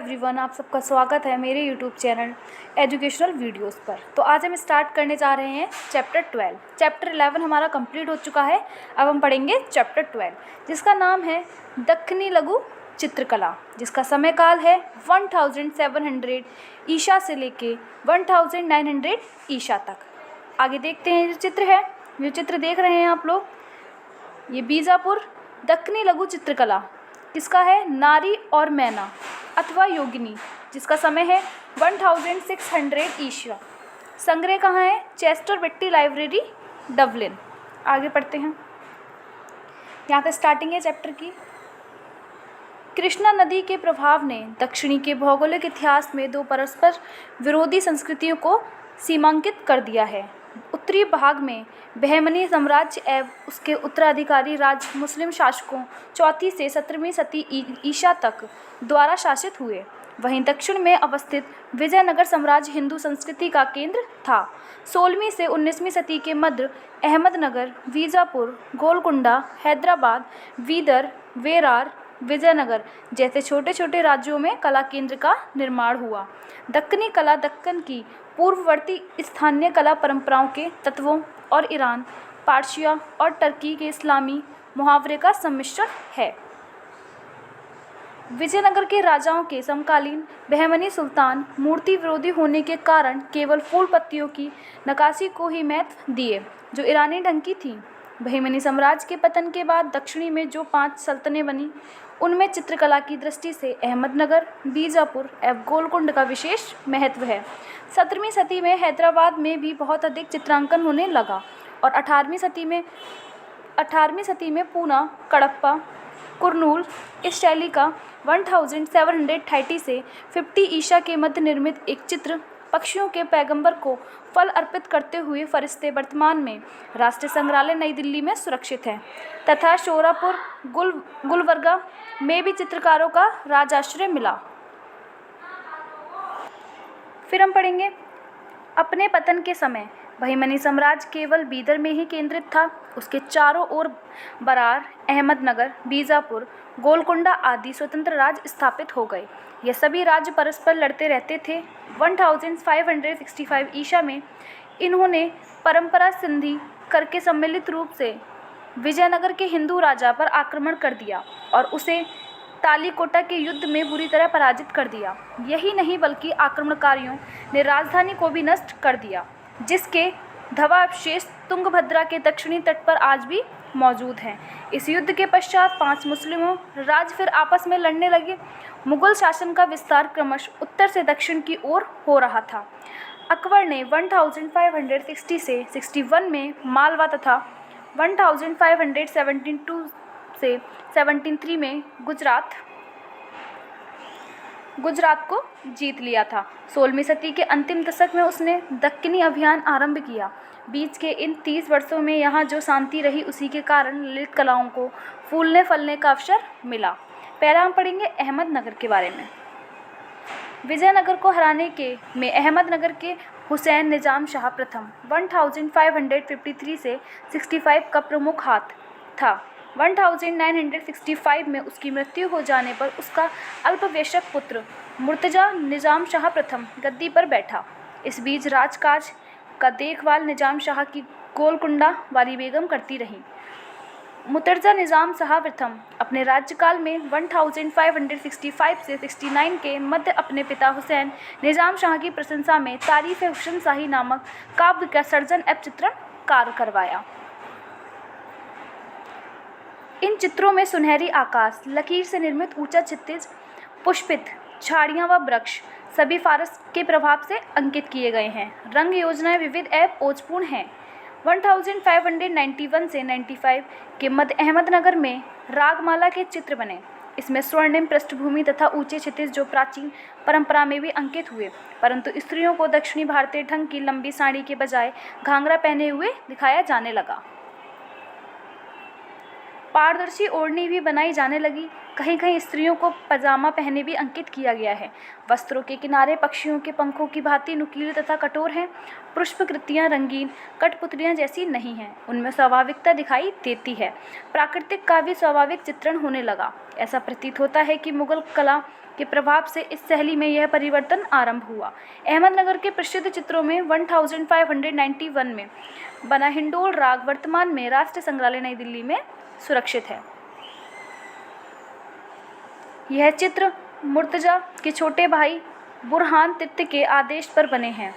Everyone, आप सबका स्वागत है मेरे यूट्यूब चैनल एजुकेशनल वीडियोस पर। तो आज हम स्टार्ट करने जा रहे हैं चैप्टर 12। चैप्टर 11 हमारा कंप्लीट हो चुका है। अब हम पढ़ेंगे चैप्टर 12, जिसका नाम है दक्कनी लघु चित्रकला, जिसका समय काल है 1700 ईसा से लेके 1900 ईसा तक। आगे देखते हैं। जो चित्र है, जो चित्र देख रहे हैं आप लोग, ये बीजापुर दक्कनी लघु चित्रकला किसका है? नारी और मैना अथवा योगिनी, जिसका समय है 1600 ईसा। संग्रह कहाँ है? चेस्टर बेट्टी लाइब्रेरी, डबलिन। आगे पढ़ते हैं। यहाँ पे स्टार्टिंग है चैप्टर की। कृष्णा नदी के प्रभाव ने दक्षिणी के भौगोलिक इतिहास में दो परस्पर विरोधी संस्कृतियों को सीमांकित कर दिया है। उत्तरी भाग में बहमनी साम्राज्य एवं उसके उत्तराधिकारी राज्य मुस्लिम शासकों 4वीं से 17वीं सदी ईसा तक द्वारा शासित हुए। वहीं दक्षिण में अवस्थित विजयनगर साम्राज्य हिंदू संस्कृति का केंद्र था। 16वीं से 19वीं सदी के मध्य अहमदनगर, बीजापुर, गोलकुंडा, हैदराबाद, बीदर, वेरार, विजयनगर जैसे छोटे छोटे राज्यों में कला केंद्र का निर्माण हुआ। दक्कनी कला दक्कन की पूर्ववर्ती स्थानीय कला परंपराओं के तत्वों और ईरान, पार्शिया और टर्की के इस्लामी मुहावरे का सम्मिश्रण है। विजयनगर के राजाओं के समकालीन बहमनी सुल्तान मूर्ति विरोधी होने के कारण केवल फूल पत्तियों की नक्काशी को ही महत्व दिए, जो ईरानी ढंग की थीं। बहमनी साम्राज्य के पतन के बाद दक्षिणी में जो 5 सल्तनतें बनी, उनमें चित्रकला की दृष्टि से अहमदनगर, बीजापुर एवं गोलकुंड का विशेष महत्व है। 17वीं सदी में हैदराबाद में भी बहुत अधिक चित्रांकन होने लगा और 18वीं सदी में पूना, कडप्पा, कुरनूल इस शैली का 1730 से 50 ईसा के मध्य निर्मित एक चित्र पक्षियों के पैगंबर को फल अर्पित करते हुए फरिश्ते वर्तमान में राष्ट्रीय संग्रहालय नई दिल्ली में सुरक्षित है, तथा शोरापुर, गुलबर्गा में भी चित्रकारों का राजाश्रय मिला। फिर हम पढ़ेंगे अपने पतन के समय बहमनी साम्राज्य केवल बीदर में ही केंद्रित था। उसके चारों ओर बरार, अहमदनगर, बीजापुर, गोलकुंडा आदि स्वतंत्र राज्य स्थापित हो गए। ये सभी राज्य परस्पर लड़ते रहते थे। 1565 ईसा में इन्होंने परंपरा संधि करके सम्मिलित रूप से विजयनगर के हिंदू राजा पर आक्रमण कर दिया और उसे तालीकोटा के युद्ध में बुरी तरह पराजित कर दिया। यही नहीं बल्कि आक्रमणकारियों ने राजधानी को भी नष्ट कर दिया, जिसके ध्वंसावशेष तुंगभद्रा के दक्षिणी तट पर आज भी मौजूद हैं। इस युद्ध के पश्चात 5 मुस्लिमों राज्य फिर आपस में लड़ने लगे। मुगल शासन का विस्तार क्रमशः उत्तर से दक्षिण की ओर हो रहा था। अकबर ने 1560 से 61 में मालवा तथा 1572 से 73 में गुजरात को जीत लिया था। 16वीं सदी के अंतिम दशक में उसने दक्कनी अभियान आरंभ किया। बीच के इन 30 वर्षों में यहाँ जो शांति रही, उसी के कारण ललित कलाओं को फूलने फलने का अवसर मिला। पहला हम पढ़ेंगे अहमदनगर के बारे में। विजयनगर को हराने में अहमदनगर के हुसैन निजाम शाह प्रथम 1553 से 65 का प्रमुख हाथ था। 1965 में उसकी मृत्यु हो जाने पर उसका अल्पवयस्क पुत्र मुर्तजा निजाम शाह प्रथम गद्दी पर बैठा। इस बीच राजकाज का देखभाल निजाम शाह की गोलकुंडा वाली बेगम करती रही। मुर्तजा निजाम शाह प्रथम अपने राज्यकाल में 1565 से 69 के मध्य अपने पिता हुसैन निजाम शाह की प्रशंसा में तारीफ हुसैन शाही नामक काव्य का सर्जन एवं चित्रण कार्य करवाया। इन चित्रों में सुनहरी आकाश, लकीर से निर्मित ऊंचा क्षितिज, पुष्पित झाड़ियां व वृक्ष सभी फारस के प्रभाव से अंकित किए गए हैं। रंग योजनाएं विविध एवं ओजपूर्ण हैं। 1591 से 95 के मध्य अहमदनगर में रागमाला के चित्र बने। इसमें स्वर्णिम पृष्ठभूमि तथा ऊंचे क्षितिज जो प्राचीन परंपरा में भी अंकित हुए, परंतु स्त्रियों को दक्षिणी भारतीय ढंग की लंबी साड़ी के बजाय घाघरा पहने हुए दिखाया जाने लगा। पारदर्शी ओढ़नी भी बनाई जाने लगी। कहीं कहीं स्त्रियों को पजामा पहने भी अंकित किया गया है। वस्त्रों के किनारे पक्षियों के पंखों की भांति नुकीले तथा कठोर हैं। पुष्पकृतियाँ रंगीन कठपुतलियाँ जैसी नहीं हैं, उनमें स्वाभाविकता दिखाई देती है। प्राकृतिक का भी स्वाभाविक चित्रण होने लगा। ऐसा प्रतीत होता है कि मुगल कला के प्रभाव से इस शैली में यह परिवर्तन आरंभ हुआ। अहमदनगर के प्रसिद्ध चित्रों में 1591 में बना हिंडोल राग वर्तमान में राष्ट्रीय संग्रहालय नई दिल्ली में सुरक्षित है। यह चित्र मुर्तजा के छोटे भाई बुरहान तित्त के आदेश पर बने हैं,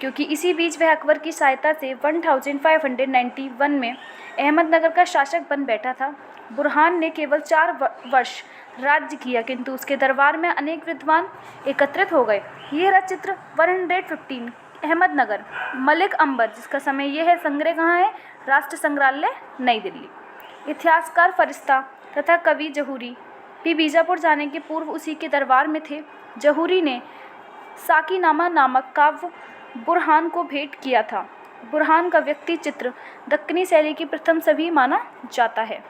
क्योंकि इसी बीच वह अकबर की सहायता से 1591 में अहमदनगर का शासक बन बैठा था। बुरहान ने केवल 4 वर्ष राज्य किया, किंतु उसके दरबार में अनेक विद्वान एकत्रित हो गए। ये रहा चित्र 115 अहमदनगर मलिक अंबर, जिसका समय यह है। संग्रह कहाँ है? राष्ट्रीय संग्रहालय नई दिल्ली। इतिहासकार फरिश्ता तथा कवि जहूरी भी बीजापुर जाने के पूर्व उसी के दरबार में थे। जहूरी ने साकीनामा नामक काव्य बुरहान को भेंट किया था। बुरहान का व्यक्ति चित्र दक्कनी शैली की प्रथम छवि माना जाता है।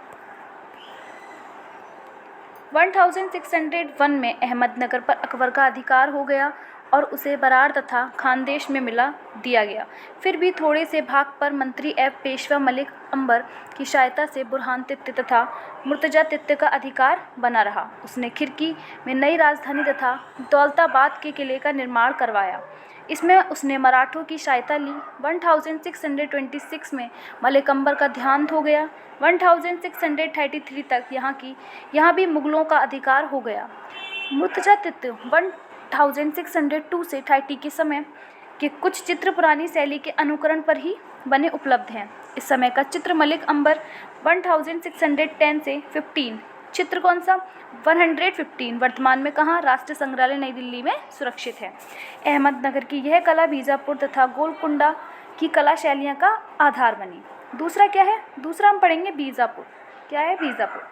1601 में अहमदनगर पर अकबर का अधिकार हो गया और उसे बरार तथा खानदेश में मिला दिया गया। फिर भी थोड़े से भाग पर मंत्री एवं पेशवा मलिक अंबर की सहायता से बुरहान तित्त तथा मुर्तजा तित्त का अधिकार बना रहा। उसने खिरकी में नई राजधानी तथा दौलताबाद के किले का निर्माण करवाया। इसमें उसने मराठों की सहायता ली। 1626 में मलिक अंबर का देहांत हो गया। 1633 तक यहाँ भी मुगलों का अधिकार हो गया। मुर्तजा तित्त 1602 से 30 के समय के कुछ चित्र पुरानी शैली के अनुकरण पर ही बने उपलब्ध हैं। इस समय का चित्र मलिक अंबर 1610 से 15 चित्र कौन सा? 115 वर्तमान में कहाँ? राष्ट्रीय संग्रहालय नई दिल्ली में सुरक्षित है। अहमदनगर की यह कला बीजापुर तथा गोलकुंडा की कला शैलियाँ का आधार बनी। दूसरा क्या है? दूसरा हम पढ़ेंगे बीजापुर। क्या है बीजापुर?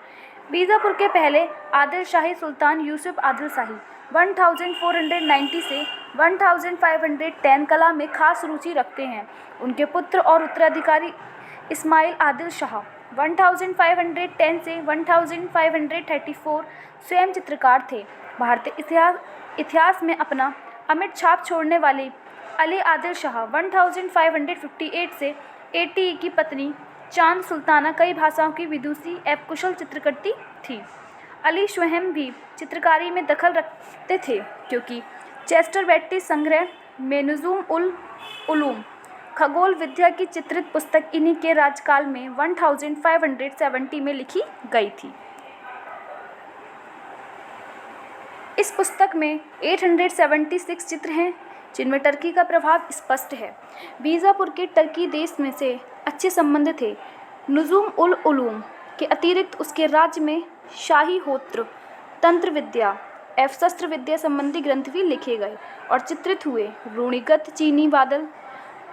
बीजापुर के पहले आदिल शाही सुल्तान यूसुफ आदिल शाही 1490 से 1510 कला में खास रुचि रखते हैं। उनके पुत्र और उत्तराधिकारी इस्माइल आदिल शाह 1510 से 1534 स्वयं चित्रकार थे। भारतीय इतिहास में अपना अमिट छाप छोड़ने वाले अली आदिल शाह 1558 से 80 की पत्नी चांद सुल्ताना कई भाषाओं की विदुषी एवं कुशल चित्रकृति थी। अली स्वयं भी चित्रकारी में दखल रखते थे, क्योंकि चेस्टर बेट्टी संग्रह में नुजूम उल उलूम खगोल विद्या की चित्रित पुस्तक इन्हीं के राजकाल में 1570 में लिखी गई थी। इस पुस्तक में 876 चित्र हैं, जिनमें टर्की का प्रभाव स्पष्ट है। बीजापुर के टर्की देश में से अच्छे संबंध थे। नुजूम उल उलूम के अतिरिक्त उसके राज्य में शाही होत्र, तंत्र विद्या एवं शस्त्र विद्या संबंधी ग्रंथ भी लिखे गए और चित्रित हुए। रूढ़िगत चीनी बादल,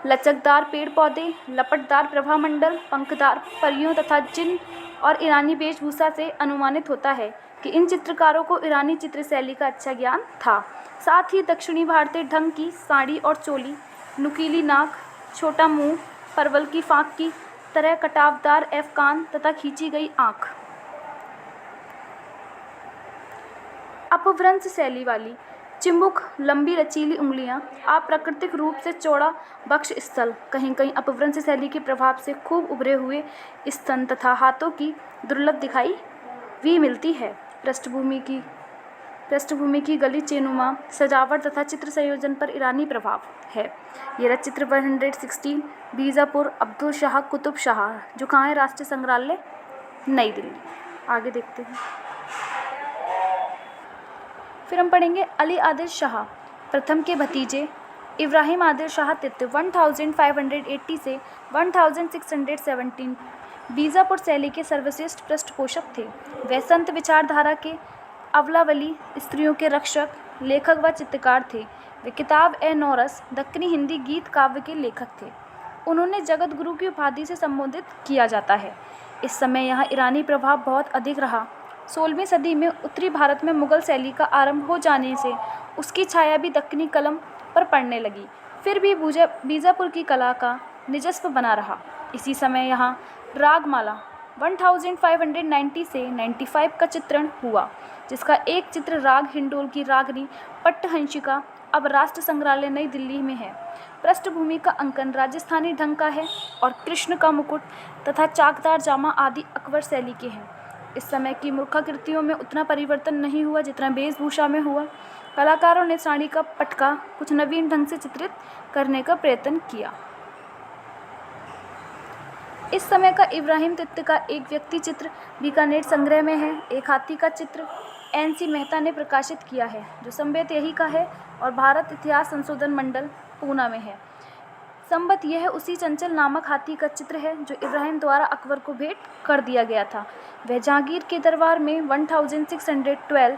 लचकदार पेड़ पौधे, लपटदार प्रभामंडल, पंखदार परियों तथा जिन और ईरानी वेशभूषा से अनुमानित होता है कि इन चित्रकारों को ईरानी चित्र शैली का अच्छा ज्ञान था। साथ ही दक्षिणी भारतीय ढंग की साड़ी और चोली, नुकीली नाक, छोटा मुंह, परवल की फांक की तरह कटावदार एवं कान तथा खींची गई आँख। अपभ्रंश शैली वाली चिंबुक, लंबी रचीली उंगलियां, अप्राकृतिक रूप से चौड़ा वक्ष स्थल, कहीं कहीं अपभ्रंश शैली के प्रभाव से खूब उभरे हुए स्तन तथा हाथों की दुर्लभ दिखाई भी मिलती है। पृष्ठभूमि की गली चेनुमा सजावट तथा चित्र संयोजन पर ईरानी प्रभाव है। ये रहा चित्र 116 बीजापुर अब्दुल शाह कुतुब शाह, जो कहाँ है? राष्ट्रीय संग्रहालय नई दिल्ली। आगे देखते हैं। फिर हम पढ़ेंगे अली आदिल शाह प्रथम के भतीजे इब्राहिम आदिल शाह तित्त 1580 से 1617 बीजापुर शैली के सर्वश्रेष्ठ पृष्ठपोषक थे। वे संत विचारधारा के अवलावली स्त्रियों के रक्षक, लेखक व चित्रकार थे। वे किताब ए नौरस दक्कनी हिंदी गीत काव्य के लेखक थे। उन्होंने जगत गुरु की उपाधि से संबोधित किया जाता है। इस समय यहाँ ईरानी प्रभाव बहुत अधिक रहा। 16वीं सदी में उत्तरी भारत में मुगल शैली का आरंभ हो जाने से उसकी छाया भी दक्कनी कलम पर पड़ने लगी। फिर भी बीजापुर की कला का निजस्व बना रहा। इसी समय यहाँ रागमाला 1590 से 95 का चित्रण हुआ, जिसका एक चित्र राग हिंडोल की रागनी पट्टहंसिका अब राष्ट्र संग्रहालय नई दिल्ली में है। पृष्ठभूमि का अंकन राजस्थानी ढंग का है और कृष्ण का मुकुट तथा चाकदार जामा आदि अकबर शैली के हैं। इस समय की मूर्खाकृतियों में उतना परिवर्तन नहीं हुआ जितना वेशभूषा में हुआ। कलाकारों ने साड़ी का पटका कुछ नवीन ढंग से चित्रित करने का प्रयत्न किया। इस समय का इब्राहिम तित्त का एक व्यक्ति चित्र बीकानेर संग्रह में है। एक हाथी का चित्र NC मेहता ने प्रकाशित किया है जो संवेद यही का है और भारत इतिहास संशोधन मंडल पूना में है। संबत यह उसी चंचल नामक हाथी का चित्र है जो इब्राहिम द्वारा अकबर को भेंट कर दिया गया था। वह जहांगीर के दरबार में 1612,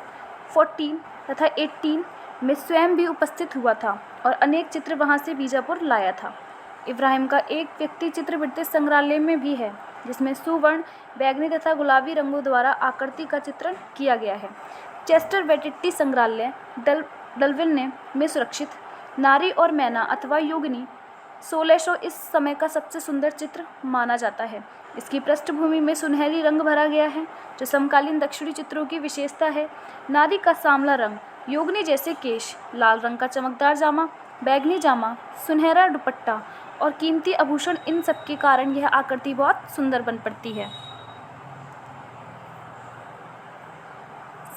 14 तथा 18 में स्वयं भी उपस्थित हुआ था और अनेक चित्र वहां से बीजापुर लाया था। इब्राहिम का एक व्यक्ति चित्र ब्रिटिश संग्रहालय में भी है जिसमें सुवर्ण, बैगनी तथा गुलाबी रंगों द्वारा आकृति का चित्रण किया गया है। चेस्टर वेटिटी संग्रहालय डलविल में सुरक्षित नारी और मैना अथवा योगिनी 1600 इस समय का सबसे सुंदर चित्र माना जाता है। इसकी पृष्ठभूमि में सुनहरी रंग भरा गया है जो समकालीन दक्षिणी चित्रों की विशेषता है। नारी का सांवला रंग, योगिनी जैसे केश, लाल रंग का चमकदार जामा, बैगनी जामा, सुनहरा दुपट्टा और कीमती आभूषण, इन सब के कारण यह आकृति बहुत सुंदर बन पड़ती है।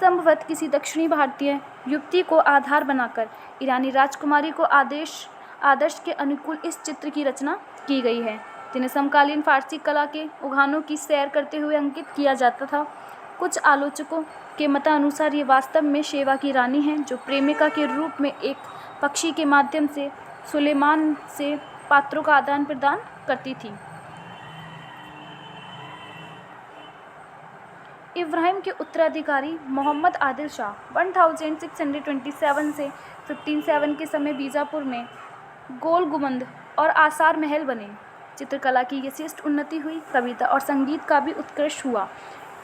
संभवत किसी दक्षिणी भारतीय युवती को आधार बनाकर ईरानी राजकुमारी को आदर्श के अनुकूल इस चित्र की रचना की गई है, जिन्हें समकालीन फारसी कला के उघानों की सैर करते हुए अंकित किया जाता था। कुछ आलोचकों के मतानुसार ये वास्तव में शेवा की रानी है जो प्रेमिका के रूप में एक पक्षी के माध्यम से सुलेमान से पात्रों का आदान प्रदान करती थी। इब्राहिम के उत्तराधिकारी मोहम्मद आदिल शाह 1627 से 1507 के समय बीजापुर में गोल गुंबद और आसार महल बने। चित्रकला की यथेष्ट उन्नति हुई, कविता और संगीत का भी उत्कर्ष हुआ।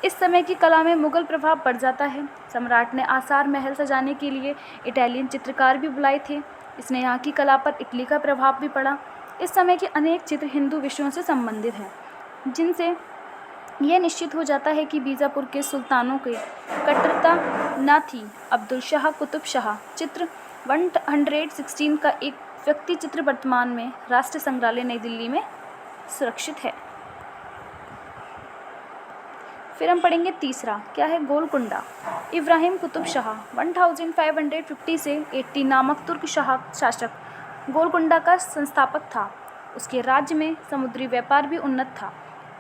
इस समय की कला में मुगल प्रभाव बढ़ जाता है। सम्राट ने आसार महल सजाने के लिए इटालियन चित्रकार भी बुलाए थे। इसने यहाँ की कला पर इटली का प्रभाव भी पड़ा। इस समय के अनेक चित्र हिंदू विषयों से संबंधित हैं, जिनसे यह निश्चित हो जाता है कि बीजापुर के सुल्तानों की कट्टरता न थी। अब्दुल शाह कुतुब शाह चित्र 116 का एक व्यक्ति चित्र वर्तमान में राष्ट्रीय संग्रहालय नई दिल्ली में सुरक्षित है। फिर हम पढ़ेंगे तीसरा, क्या है गोलकुंडा। इब्राहिम कुतुब शाह 1550 से 80 नामक तुर्क शासक गोलकुंडा का संस्थापक था। उसके राज्य में समुद्री व्यापार भी उन्नत था।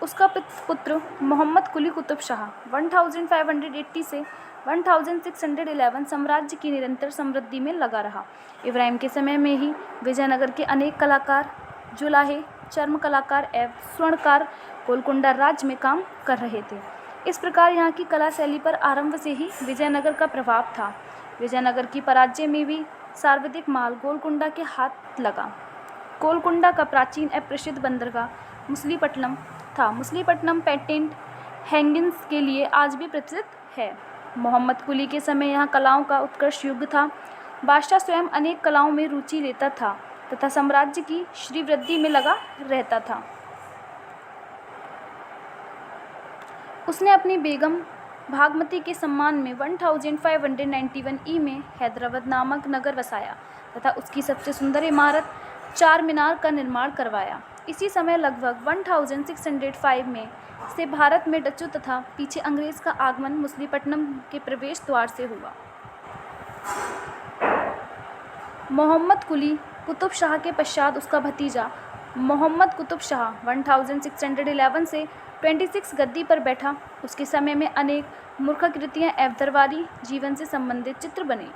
उसका पुत्र मोहम्मद कुली कुतुब शाह 1580 से 1611 साम्राज्य की निरंतर समृद्धि में लगा रहा। इब्राहिम के समय में ही विजयनगर के अनेक कलाकार, जुलाहे, चर्म कलाकार एवं स्वर्णकार गोलकुंडा राज्य में काम कर रहे थे। इस प्रकार यहाँ की कला शैली पर आरंभ से ही विजयनगर का प्रभाव था। विजयनगर की पराजय में भी सर्वाधिक माल गोलकुंडा के हाथ लगा। गोलकुंडा का प्राचीन एवं प्रसिद्ध बंदरगाह मछलीपट्टनम था। मछलीपट्टनम पेटेंट हैंगिंग्स के लिए आज भी प्रसिद्ध है। मोहम्मद कुली के समय यहाँ कलाओं का उत्कर्ष युग था। बादशाह स्वयं अनेक कलाओं में रुचि लेता था तथा साम्राज्य की श्रीवृद्धि में लगा रहता था। उसने अपनी बेगम भागमती के सम्मान में 1591 ई में हैदराबाद नामक नगर बसाया तथा उसकी सबसे सुंदर इमारत चार मीनार का निर्माण करवाया। इसी समय लगभग 1605 में से भारत में डच्चू तथा पीछे अंग्रेज का आगमन मछलीपट्टनम के प्रवेश द्वार से हुआ। मोहम्मद कुली कुतुब शाह के पश्चात उसका भतीजा मोहम्मद कुतुब शाह 1611 से 26 गद्दी पर बैठा। उसके समय में अनेक मूर्खाकृतियाँ एवं दरबारी जीवन से संबंधित चित्र बने।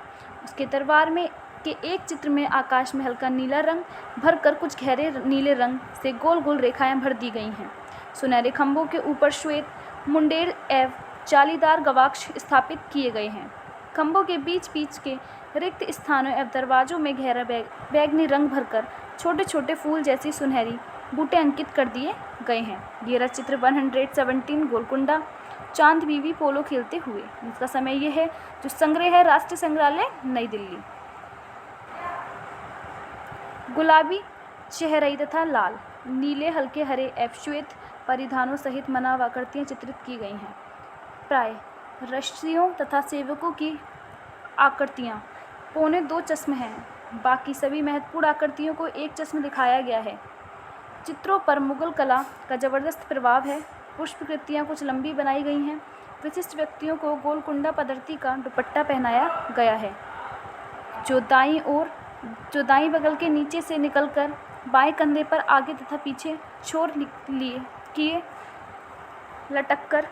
उसके दरबार में के एक चित्र में आकाश में हल्का नीला रंग भरकर कुछ गहरे नीले रंग से गोल गोल रेखाएं भर दी गई हैं। सुनहरे खंभों के ऊपर श्वेत मुंडेर एवं जालीदार गवाक्ष स्थापित किए गए हैं। खंभों के बीच बीच के रिक्त स्थानों एवं दरवाजों में गहरा बैगनी रंग भरकर छोटे छोटे फूल जैसी सुनहरी बूटे अंकित कर दिए गए हैं। ये चित्र 117 गोलकुंडा चांद बीवी पोलो खेलते हुए, इसका समय यह है जो संग्रह है राष्ट्रीय संग्रहालय नई दिल्ली। गुलाबी चेहरई तथा लाल, नीले, हल्के हरे एवं श्वेत परिधानों सहित मनाव आकृतियाँ चित्रित की गई हैं। प्राय रस्सियों तथा सेवकों की आकृतियाँ 2.25 चश्म हैं। बाकी सभी महत्वपूर्ण आकृतियों को एक चश्म दिखाया गया है। चित्रों पर मुगल कला का जबरदस्त प्रभाव है। पुष्पकृतियाँ कुछ लंबी बनाई गई हैं। विशिष्ट व्यक्तियों को गोलकुंडा पद्धति का दुपट्टा पहनाया गया है, जो दाईं बगल के नीचे से निकलकर बाएं कंधे पर आगे तथा पीछे छोर किए लटक कर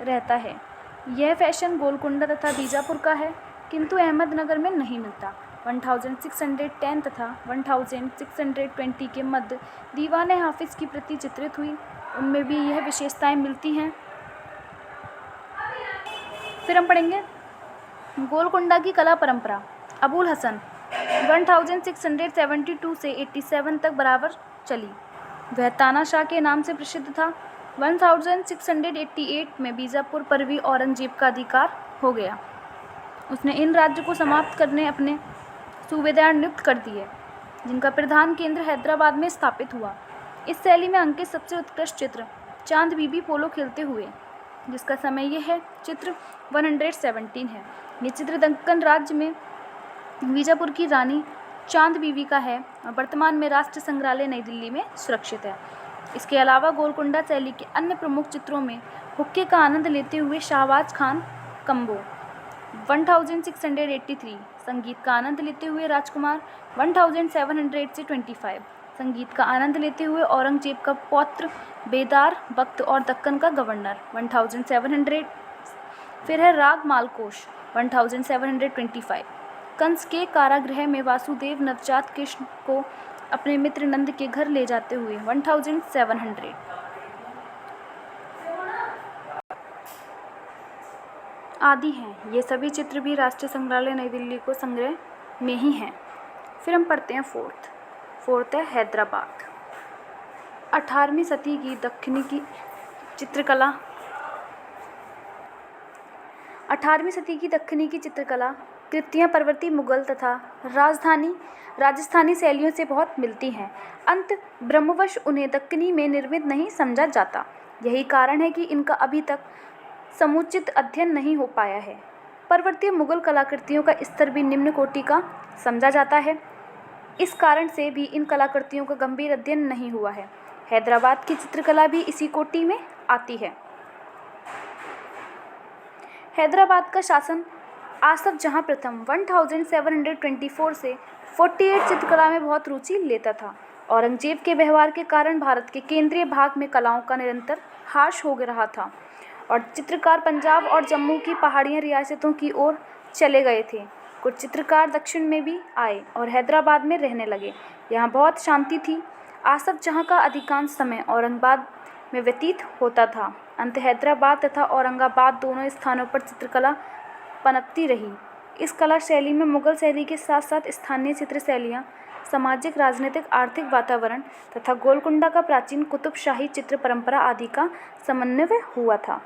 रहता है। यह फैशन गोलकुंडा तथा बीजापुर का है, किंतु अहमदनगर में नहीं मिलता। 1610 तथा 1620 के मध्य दीवान हाफिज की प्रति चित्रित हुई, उनमें भी यह विशेषताएं मिलती हैं। फिर हम पढ़ेंगे गोलकुंडा की कला परंपरा। अबुल हसन 1672 से 87 तक बराबर चली। वह तानाशाह के नाम से प्रसिद्ध था। 1688 में बीजापुर पर भी औरंगजेब का अधिकार हो गया। उसने इन राज्य को समाप्त करने अपने सूबेदार नियुक्त कर दिए, जिनका प्रधान केंद्र हैदराबाद में स्थापित हुआ। इस शैली में अंकित सबसे उत्कृष्ट चित्र चांद बीबी पोलो खेलते हुए, जिसका समय यह है, चित्र 117 है। ये चित्र दक्कन राज्य में बीजापुर की रानी चांद बीबी का है और वर्तमान में राष्ट्रीय संग्रहालय नई दिल्ली में सुरक्षित है। इसके अलावा गोलकुंडा शैली के अन्य प्रमुख चित्रों में हुक्के का आनंद लेते हुए शाहबाज खान कम्बो 1683, संगीत का आनंद लेते हुए राजकुमार 1700 से 25, संगीत का आनंद लेते हुए औरंगजेब का पौत्र बेदार बख्त और दक्कन का गवर्नर 1700, फिर है राग मालकोश 1725, कंस के कारागृह में वासुदेव नवजात कृष्ण को अपने मित्र नंद के घर ले जाते हुए 1700। आदि हैं। ये सभी चित्र भी राष्ट्रीय संग्रहालय नई दिल्ली को संग्रह में ही हैं। फिर हम पढ़ते हैं फोर्थ है हैदराबाद। 18वीं सदी की दक्कनी की चित्रकला 18वीं सदी की दक्कनी की चित्रकला कृतियाँ पर्वतीय मुगल तथा राजस्थानी शैलियों से बहुत मिलती हैं। अंत ब्रह्मवश उन्हें दक्कनी में निर्मित नहीं समझा जाता। यही कारण है कि इनका अभी तक समुचित अध्ययन नहीं हो पाया है। पर्वतीय मुगल कलाकृतियों का स्तर भी निम्न कोटि का समझा जाता है। इस कारण से भी इन कलाकृतियों का गंभीर अध्ययन नहीं हुआ है। हैदराबाद की चित्रकला भी इसी कोटि में आती है। हैदराबाद का शासन आसफ जहां प्रथम 1724 से 48 चित्रकला में बहुत रुचि लेता था। औरंगजेब के व्यवहार के कारण भारत के केंद्रीय भाग में कलाओं का निरंतर ह्रास हो रहा था और चित्रकार पंजाब और जम्मू की पहाड़ियाँ रियासतों की ओर चले गए थे। कुछ चित्रकार दक्षिण में भी आए और हैदराबाद में रहने लगे। यहाँ बहुत शांति थी। आसफ जहाँ का अधिकांश समय औरंगाबाद में व्यतीत होता था। अंत हैदराबाद तथा औरंगाबाद दोनों स्थानों पर चित्रकला पनपती रही। इस कला शैली में मुगल शैली के साथ साथ स्थानीय चित्र शैलियाँ, सामाजिक, राजनीतिक, आर्थिक वातावरण तथा गोलकुंडा का प्राचीन कुतुबशाही चित्र परंपरा आदि का समन्वय हुआ था।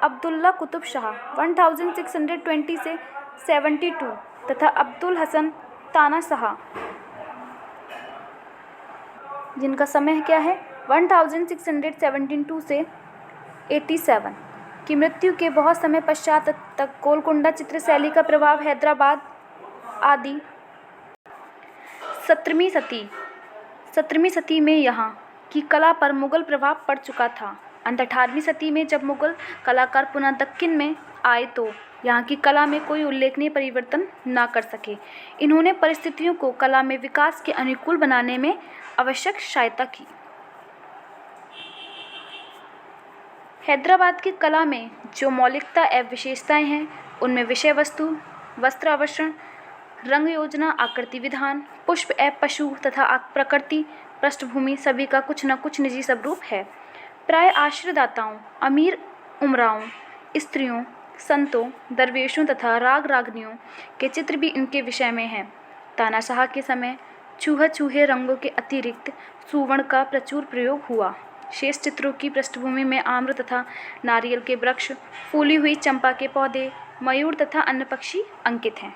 अब्दुल्ला कुतुब शाह 1620 से 72 तथा अब्दुल हसन तानाशाह, जिनका समय क्या है 1672 से 87 की मृत्यु के बहुत समय पश्चात तक गोलकुंडा चित्र शैली का प्रभाव हैदराबाद आदि 17वीं सदी में यहाँ की कला पर मुगल प्रभाव पड़ चुका था। अंत 18वीं सदी में जब मुगल कलाकार पुनः दक्कन में आए तो यहाँ की कला में कोई उल्लेखनीय परिवर्तन न कर सके। इन्होंने परिस्थितियों को कला में विकास के अनुकूल बनाने में आवश्यक सहायता की। हैदराबाद की कला में जो मौलिकता एवं विशेषताएं हैं, उनमें विषय वस्तु, वस्त्र आभूषण, रंग योजना, आकृति विधान, पुष्प एवं पशु तथा प्रकृति पृष्ठभूमि सभी का कुछ न कुछ निजी स्वरूप है। प्राय आश्रयदाताओं, अमीर उमराओं, स्त्रियों, संतों, दरवेशों तथा राग रागनियों के चित्र भी इनके विषय में हैं। तानाशाह के समय छूहे रंगों के अतिरिक्त सुवर्ण का प्रचुर प्रयोग हुआ। शेष चित्रों की पृष्ठभूमि में आम्र तथा नारियल के वृक्ष, फूली हुई चंपा के पौधे, मयूर तथा अन्य पक्षी अंकित हैं।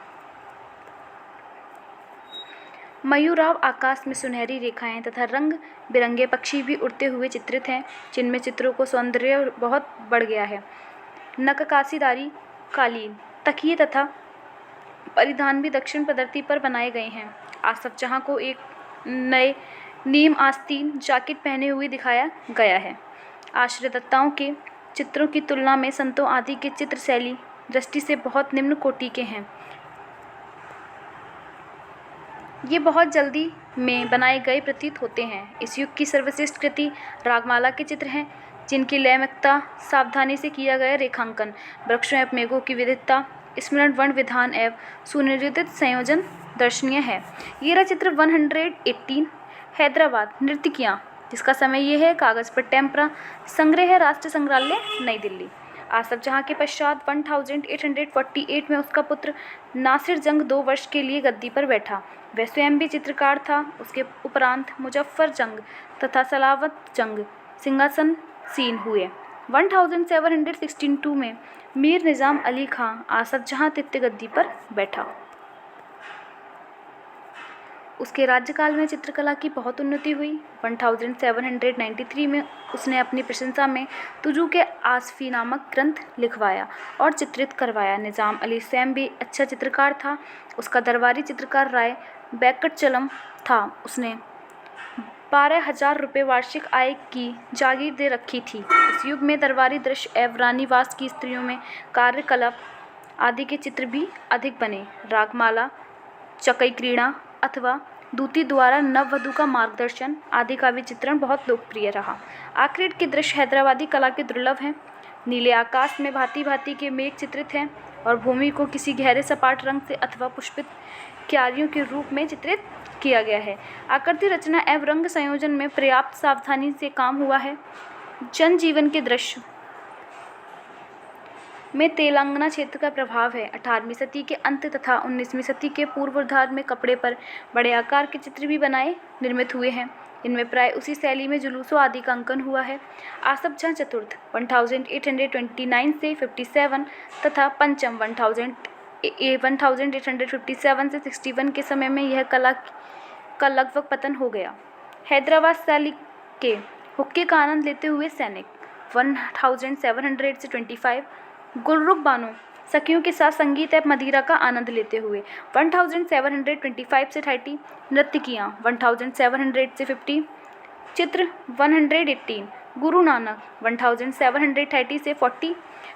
मयूराव आकाश में सुनहरी रेखाएं तथा रंग बिरंगे पक्षी भी उड़ते हुए चित्रित हैं, जिनमें चित्रों को सौंदर्य बहुत बढ़ गया है। नक्काशीदारी, कालीन, तकिए तथा परिधान भी दक्षिण पद्धति पर बनाए गए हैं। आसफ जहां को एक नए नीम आस्तीन जैकेट पहने हुए दिखाया गया है। आश्रयदाताओं के चित्रों की तुलना में संतों आदि के चित्र शैली दृष्टि से बहुत निम्न कोटि के हैं। ये बहुत जल्दी में बनाए गए प्रतीत होते हैं। इस युग की सर्वश्रेष्ठ कृति रागमाला के चित्र हैं, जिनकी लयमकता, सावधानी से किया गया रेखांकन, वृक्षों एवं मेघों की विविधता, स्मरण वर्ण विधान एवं सुनियोजित संयोजन दर्शनीय है। ये रहा चित्र 118 हैदराबाद नर्तकियाँ, जिसका समय ये है। कागज़ पर टेम्परा, संग्रह है राष्ट्रीय संग्रहालय नई दिल्ली। आसफ जहाँ के पश्चात 1848 में उसका पुत्र नासिर जंग 2 वर्ष के लिए गद्दी पर बैठा। वह स्वयं भी चित्रकार था। उसके उपरांत मुजफ्फर जंग तथा सलावत जंग सिंहासनसीन हुए। 1762 में मीर निज़ाम अली खां आसफ जहाँ तृतीय गद्दी पर बैठा। उसके राज्यकाल में चित्रकला की बहुत उन्नति हुई। 1793 में उसने अपनी प्रशंसा में तुजू के आसफ़ी नामक ग्रंथ लिखवाया और चित्रित करवाया। निज़ाम अली स्वयं भी अच्छा चित्रकार था। उसका दरबारी चित्रकार राय बैकटचलम था। उसने 12,000 रुपये वार्षिक आय की जागीर दे रखी थी। इस युग में दरबारी दृश्य एवं रानीवास की स्त्रियों में कार्यकलाप आदि के चित्र भी अधिक बने। रागमाला, चकई क्रीड़ा अथवा दूती द्वारा नववधू का मार्गदर्शन आदि का भी चित्रण बहुत लोकप्रिय रहा। आखिर के दृश्य हैदराबादी कला के दुर्लभ हैं। नीले आकाश में भांति भांति के मेघ चित्रित हैं और भूमि को किसी गहरे सपाट रंग से अथवा पुष्पित क्यारियों के रूप में चित्रित किया गया है। आकृति रचना एवं रंग संयोजन में पर्याप्त सावधानी से काम हुआ है। जनजीवन के दृश्य में तेलंगाना क्षेत्र का प्रभाव है। 18वीं सदी के अंत तथा 19वीं सदी के पूर्वार्ध में कपड़े पर बड़े आकार के चित्र भी निर्मित हुए हैं। इनमें प्राय उसी शैली में जुलूसों आदि का अंकन हुआ है। आसफ जहाँ चतुर्थ 1829 से 57 तथा पंचम 1857 से 61 के समय में यह कला का लगभग पतन हो गया। हैदराबाद शैली के हुक्के का आनंद लेते हुए सैनिक 1700 से 25 गुलरुख बानो सखियों के साथ संगीत एवं मदिरा का आनंद लेते हुए 1725 से 30 नर्तकियाँ 1700 से 50 चित्र 118 गुरु नानक 1730 से 40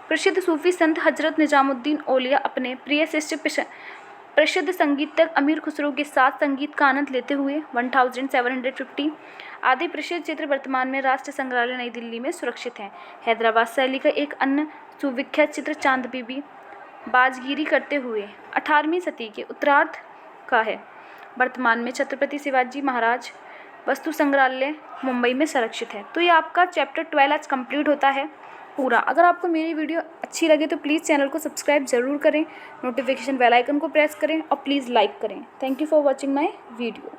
प्रसिद्ध सूफी संत हजरत निजामुद्दीन औलिया अपने प्रिय शिष्य प्रसिद्ध संगीतज्ञ अमीर खुसरो के साथ संगीत का आनंद लेते हुए 1750 आदि प्रसिद्ध चित्र वर्तमान में राष्ट्रीय संग्रहालय नई दिल्ली में सुरक्षित हैं। हैदराबाद शैली का एक अन्य सुविख्यात चित्र चांद बीबी बाजगिरी करते हुए 18वीं सदी के उत्तरार्ध का है। वर्तमान में छत्रपति शिवाजी महाराज वस्तु संग्रहालय मुंबई में संरक्षित है। तो ये आपका चैप्टर 12 आज कंप्लीट होता है पूरा। अगर आपको मेरी वीडियो अच्छी लगे तो प्लीज़ चैनल को सब्सक्राइब ज़रूर करें, नोटिफिकेशन बेल आइकन को प्रेस करें और प्लीज़ लाइक करें। Thank you for watching my video.